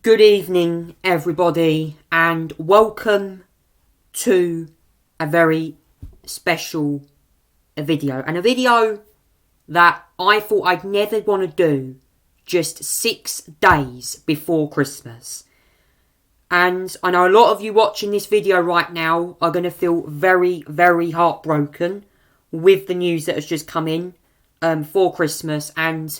Good evening, everybody, and welcome to a very special video. And a video that I thought I'd never want to do just 6 days before Christmas. And I know a lot of you watching this video right now are going to feel very, very heartbroken with the news that has just come in for Christmas. And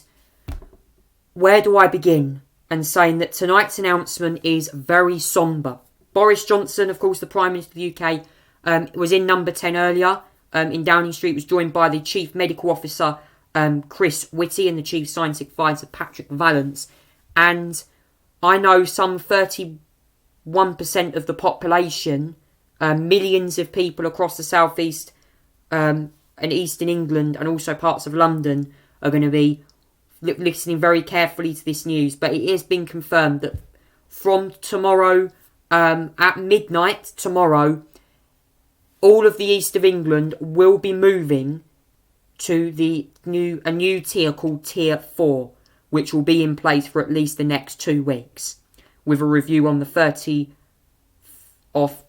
where do I begin? And saying that tonight's announcement is very sombre. Boris Johnson, of course, the Prime Minister of the UK, was in number 10 earlier in Downing Street, was joined by the Chief Medical Officer, Chris Whitty, and the Chief Scientific Advisor, Patrick Vallance. And I know some 31% of the population, millions of people across the southeast and eastern England and also parts of London are going to be listening very carefully to this news. But it has been confirmed that from tomorrow, at midnight tomorrow, all of the east of England will be moving to a new tier called Tier 4, which will be in place for at least the next 2 weeks, with a review on the 30th of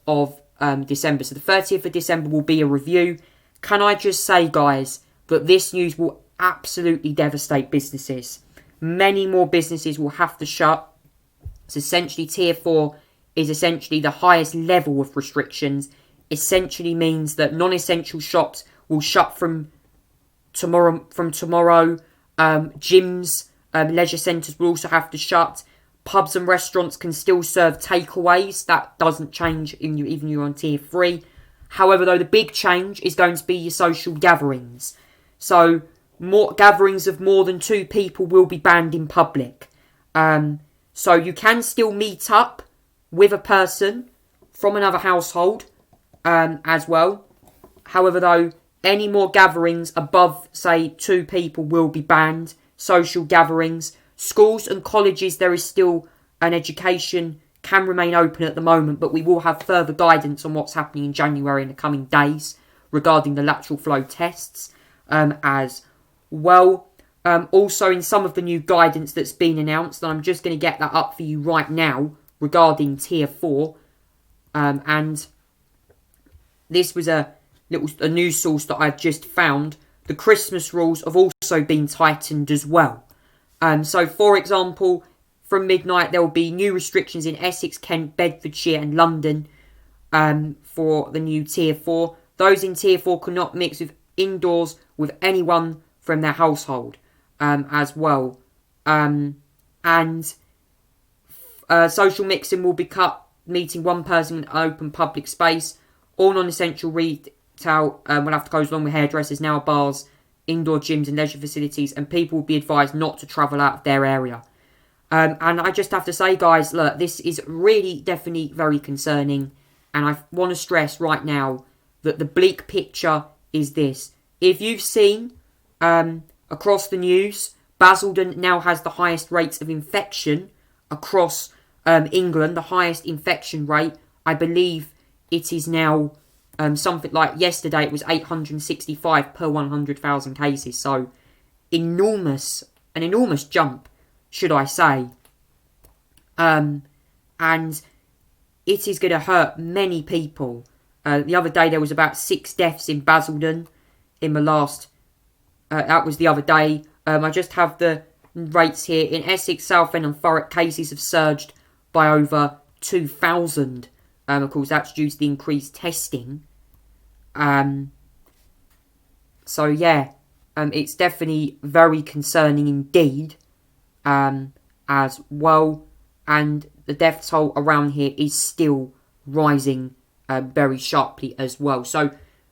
December. So the 30th of December will be a review. Can I just say, guys, that this news will absolutely devastate businesses. Many more businesses will have to shut. So essentially Tier 4 is essentially the highest level of restrictions. Essentially means that non-essential shops will shut from tomorrow. Gyms, leisure centres will also have to shut. Pubs and restaurants can still serve takeaways. That doesn't change even you're on Tier 3. However, though, the big change is going to be your social gatherings. So more gatherings of more than 2 people will be banned in public. So you can still meet up with a person from another household as well. However, though, any more gatherings above, say, 2 people will be banned. Social gatherings. Schools and colleges, there is still an education can remain open at the moment, but we will have further guidance on what's happening in January in the coming days regarding the lateral flow tests as well. Also, in some of the new guidance that's been announced, and I'm just going to get that up for you right now regarding Tier 4. And this was a news source that I've just found. The Christmas rules have also been tightened as well. So, for example, from midnight there will be new restrictions in Essex, Kent, Bedfordshire and London for the new Tier 4. Those in Tier 4 cannot mix indoors with anyone from their household as well. And social mixing will be cut, meeting one person in an open public space. All non-essential retail will have to close along with hairdressers, nail bars, indoor gyms and leisure facilities, and people will be advised not to travel out of their area. And I just have to say, guys, look, this is really definitely very concerning. And I want to stress right now that the bleak picture is this. If you've seen across the news, Basildon now has the highest rates of infection across England, the highest infection rate. I believe it is now something like yesterday it was 865 per 100,000 cases. So an enormous jump, should I say. And it is going to hurt many people. The other day there was about 6 deaths in Basildon in the last... that was the other day. I just have the rates here. In Essex, Southend and Thurrock, cases have surged by over 2,000. Of course, that's due to the increased testing. So, yeah. It's definitely very concerning indeed. As well. And the death toll around here is still rising very sharply as well. So,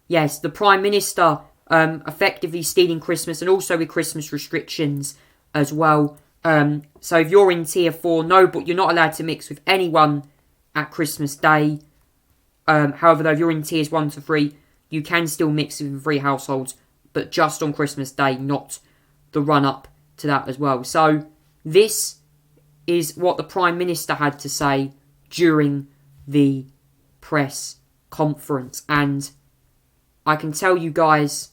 yes, the Prime Minister effectively stealing Christmas and also with Christmas restrictions as well. So if you're in Tier 4, no, but you're not allowed to mix with anyone at Christmas Day. However, though, if you're in Tiers 1 to 3, you can still mix with 3 households, but just on Christmas Day, not the run-up to that as well. So this is what the Prime Minister had to say during the press conference. And I can tell you guys,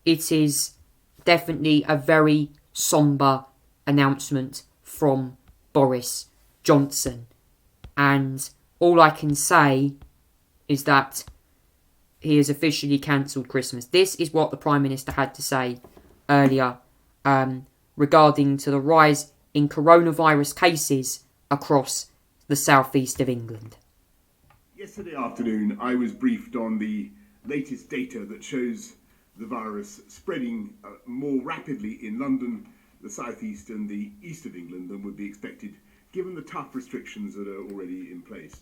it is definitely a very sombre announcement from Boris Johnson. And all I can say is that he has officially cancelled Christmas. This is what the Prime Minister had to say earlier regarding to the rise in coronavirus cases across the southeast of England. Yesterday afternoon, I was briefed on the latest data that shows the virus spreading more rapidly in London, the southeast and the east of England than would be expected, given the tough restrictions that are already in place.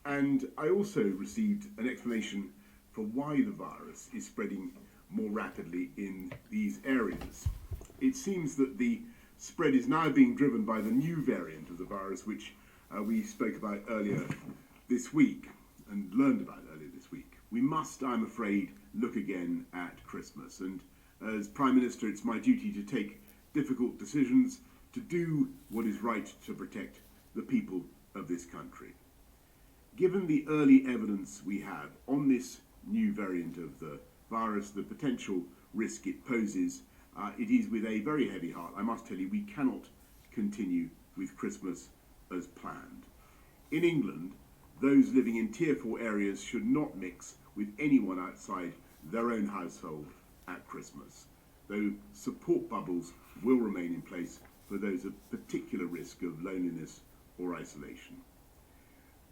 And I also received an explanation for why the virus is spreading more rapidly in these areas. It seems that the spread is now being driven by the new variant of the virus, which we spoke about earlier this week and learned about earlier this week. We must, I'm afraid, look again at Christmas. And as Prime Minister, it's my duty to take difficult decisions, to do what is right to protect the people of this country. Given the early evidence we have on this new variant of the virus, the potential risk it poses, it is with a very heavy heart, I must tell you, we cannot continue with Christmas as planned. In England, those living in Tier 4 areas should not mix with anyone outside their own household at Christmas, though support bubbles will remain in place for those at particular risk of loneliness or isolation.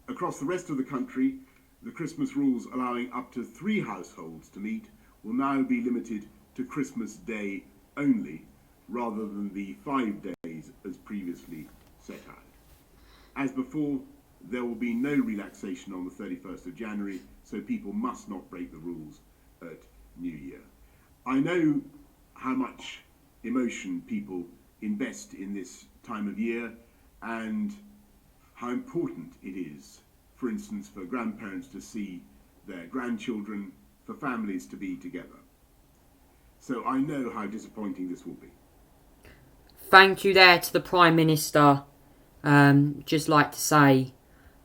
Across the rest of the country, the Christmas rules allowing up to 3 households to meet will now be limited to Christmas Day only, rather than the 5 days as previously set out. As before, there will be no relaxation on the 31st of January, so people must not break the rules at New Year. I know how much emotion people invest in this time of year and how important it is, for instance, for grandparents to see their grandchildren, for families to be together. So I know how disappointing this will be. Thank you there to the Prime Minister. Just like to say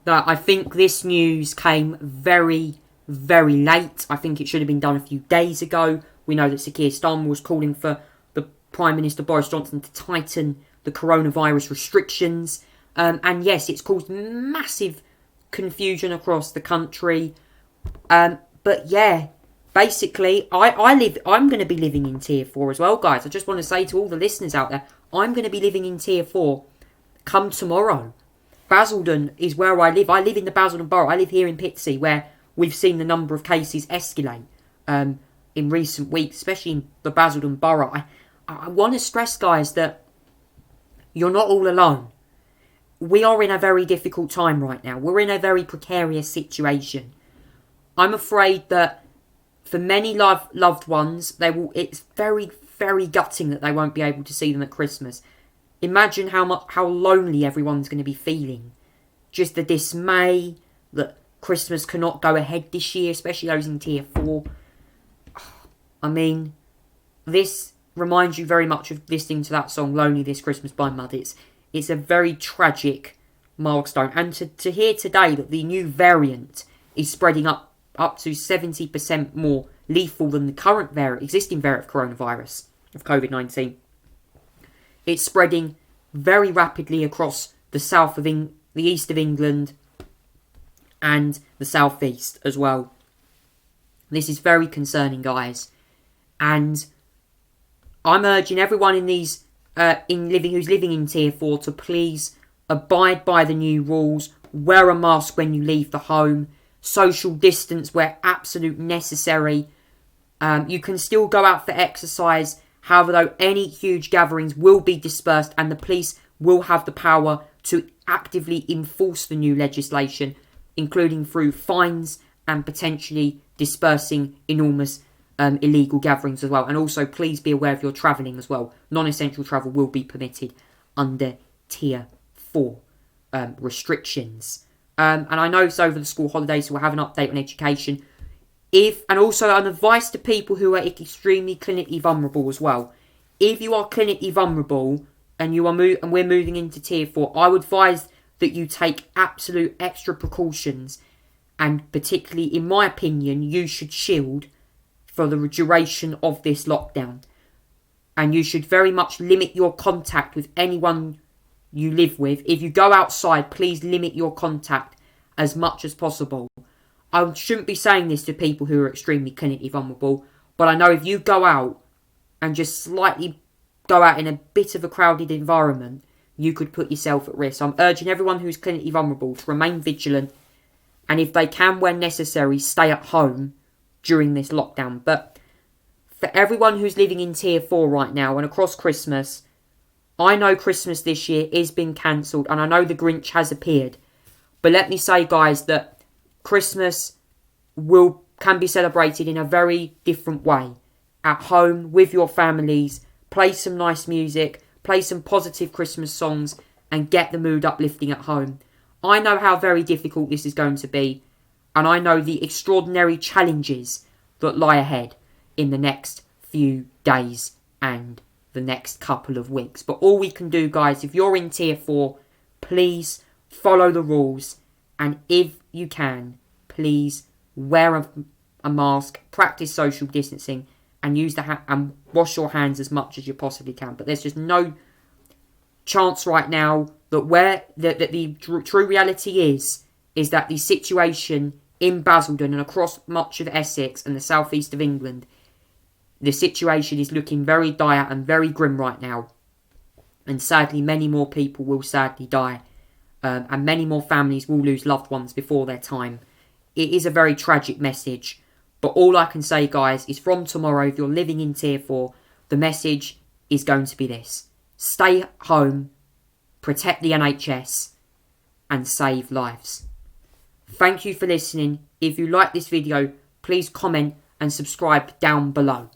that I think this news came very, very late. I think it should have been done a few days ago. We know that Sir Keir Starmer was calling for the Prime Minister Boris Johnson to tighten the coronavirus restrictions. And yes, it's caused massive confusion across the country. But yeah, basically, I'm going to be living in Tier 4 as well, guys. I just want to say to all the listeners out there, I'm going to be living in Tier 4 come tomorrow. Basildon is where I live. I live in the Basildon Borough. I live here in Pitsea, where we've seen the number of cases escalate in recent weeks, especially in the Basildon Borough. I want to stress, guys, that you're not all alone. We are in a very difficult time right now. We're in a very precarious situation. I'm afraid that for many loved ones, it's very, very gutting that they won't be able to see them at Christmas. Imagine how lonely everyone's going to be feeling. Just the dismay that Christmas cannot go ahead this year, especially those in Tier 4. I mean, this reminds you very much of listening to that song Lonely This Christmas by Mud. It's a very tragic milestone. And to hear today that the new variant is spreading up to 70% more lethal than the current existing variant of coronavirus, of COVID-19. It's spreading very rapidly across the the east of England and the southeast as well. This is very concerning, guys. And I'm urging everyone who's living in Tier 4 to please abide by the new rules. Wear a mask when you leave the home. Social distance where absolute necessary. You can still go out for exercise. However, though, any huge gatherings will be dispersed and the police will have the power to actively enforce the new legislation, including through fines and potentially dispersing enormous illegal gatherings as well. And also, please be aware if you're travelling as well. Non-essential travel will be permitted under Tier 4 restrictions. And I know it's over the school holidays, so we'll have an update on education. And also an advice to people who are extremely clinically vulnerable as well. If you are clinically vulnerable and we're moving into Tier 4, I would advise that you take absolute extra precautions. And particularly, in my opinion, you should shield for the duration of this lockdown. And you should very much limit your contact with anyone you live with. If you go outside, please limit your contact as much as possible. I shouldn't be saying this to people who are extremely clinically vulnerable, but I know if you go out and just slightly go out in a bit of a crowded environment, you could put yourself at risk. So I'm urging everyone who's clinically vulnerable to remain vigilant, and if they can, when necessary, stay at home during this lockdown. But for everyone who's living in Tier 4 right now and across Christmas, I know Christmas this year is being cancelled, and I know the Grinch has appeared. But let me say, guys, that Christmas can be celebrated in a very different way. At home, with your families, play some nice music, play some positive Christmas songs, and get the mood uplifting at home. I know how very difficult this is going to be, and I know the extraordinary challenges that lie ahead in the next few days and the next couple of weeks. But all we can do, guys, if you're in Tier 4, please follow the rules, and if you can, please wear a mask, practice social distancing, and use and wash your hands as much as you possibly can. But there's just no chance right now that the true reality is that the situation in Basildon and across much of Essex and the southeast of England, the situation is looking very dire and very grim right now. And sadly, many more people will sadly die. And many more families will lose loved ones before their time. It is a very tragic message. But all I can say, guys, is from tomorrow, if you're living in Tier 4, the message is going to be this. Stay home, protect the NHS, and save lives. Thank you for listening. If you like this video, please comment and subscribe down below.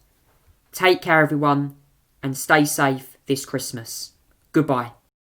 Take care, everyone, and stay safe this Christmas. Goodbye.